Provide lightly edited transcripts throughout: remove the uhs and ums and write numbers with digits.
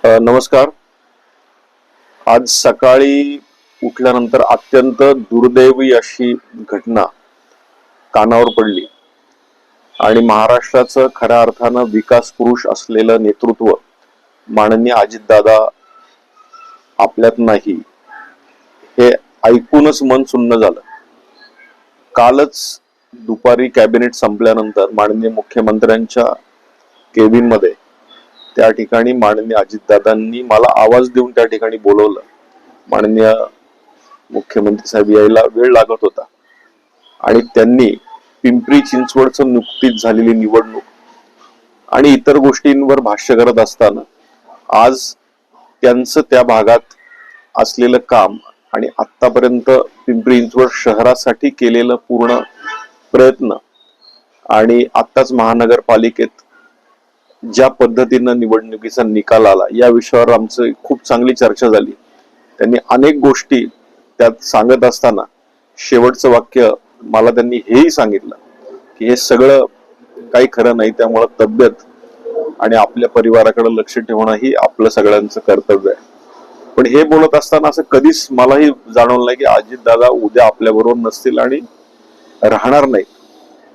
नमस्कार. आज सकाळी उठल्यानंतर अत्यंत दुर्दैवी अशी घटना कानावर पडली आणि महाराष्ट्राचं खऱ्या अर्थानं विकास पुरुष असलेलं नेतृत्व माननीय अजितदादा आपल्यात नाही हे ऐकूनच मन सुन्न झालं. कालच दुपारी कॅबिनेट संपल्यानंतर माननीय मुख्यमंत्र्यांच्या केबिन मध्ये त्या ठिकाणी माननीय अजितदादांनी मला आवाज देऊन त्या ठिकाणी बोलवलं. माननीय मुख्यमंत्री साहेब यायला वेळ लागत होता आणि त्यांनी पिंपरी चिंचवडचं नुकतीच झालेली निवडणूक आणि इतर गोष्टींवर भाष्य करत असताना आज त्यांचं त्या भागात असलेलं काम आणि आतापर्यंत पिंपरी चिंचवड शहरासाठी केलेलं पूर्ण प्रयत्न आणि आत्ताच महानगरपालिकेत ज्या पद्धतीनं निवडणुकीचा निकाल आला या विषयावर आमची खूप चांगली चर्चा झाली. त्यांनी अनेक गोष्टी त्यात सांगत असताना शेवटचं वाक्य मला त्यांनी हेही सांगितलं की हे सगळं काही खरं नाही, त्यामुळे तब्येत आणि आपल्या परिवाराकडे लक्ष ठेवणं ही आपलं सगळ्यांचं कर्तव्य आहे. पण हे बोलत असताना असं कधीच मलाही जाणवलं नाही की अजितदादा उद्या आपल्या बरोबर नसतील आणि राहणार नाही.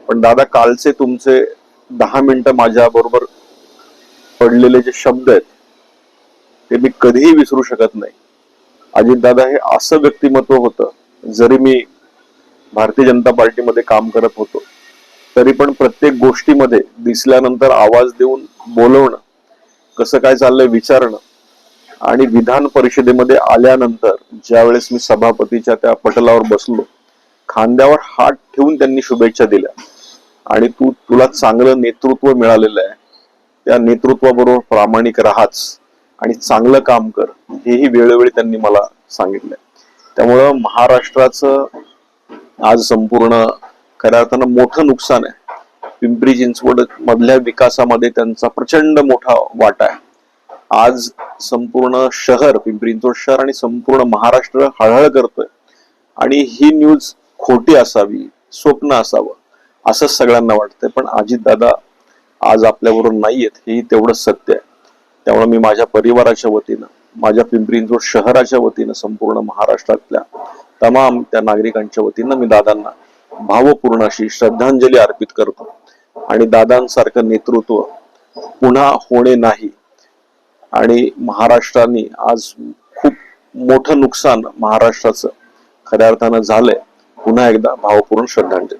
पण दादा, कालचे तुमचे 10 मिनिटं माझ्या बरोबर पडलेले जे शब्द आहेत ते मी कधीही विसरू शकत नाही. अजितदादा हे असं व्यक्तिमत्व होतं, जरी मी भारतीय जनता पार्टीमध्ये काम करत होतो तरी पण प्रत्येक गोष्टीमध्ये दिसल्यानंतर आवाज देऊन बोलवणं, कसं काय चाललंय विचारणं आणि विधान परिषदेमध्ये आल्यानंतर ज्यावेळेस मी सभापतीच्या त्या पटलावर बसलो, खांद्यावर हात ठेवून त्यांनी शुभेच्छा दिल्या आणि तुला चांगलं नेतृत्व मिळालेलं आहे, त्या नेतृत्वाबरोबर प्रामाणिक राहाच आणि चांगलं काम कर, हेही वेळोवेळी त्यांनी मला सांगितलंय. त्यामुळं महाराष्ट्राचं आज संपूर्ण खऱ्या अर्थानं मोठं नुकसान आहे. पिंपरी चिंचवड मधल्या विकासामध्ये त्यांचा प्रचंड मोठा वाटा आहे. आज संपूर्ण शहर, पिंपरी चिंचवड शहर आणि संपूर्ण महाराष्ट्र हळहळ करतोय आणि ही न्यूज खोटी असावी, स्वप्न असावं असं सगळ्यांना वाटतंय. पण अजितदादा आज आपल्याबरोबर नाहीयेत हेही तेवढंच सत्य आहे. त्यामुळे मी माझ्या परिवाराच्या वतीनं, माझ्या पिंपरी चिंचवड शहराच्या वतीनं, संपूर्ण महाराष्ट्रातल्या तमाम त्या नागरिकांच्या वतीनं मी दादांना भावपूर्ण अशी श्रद्धांजली अर्पित करतो आणि दादांसारखं नेतृत्व पुन्हा होणे नाही. आणि महाराष्ट्राने आज खूप मोठं नुकसान महाराष्ट्राचं खऱ्या अर्थानं झालंय. पुन्हा एकदा भावपूर्ण श्रद्धांजली.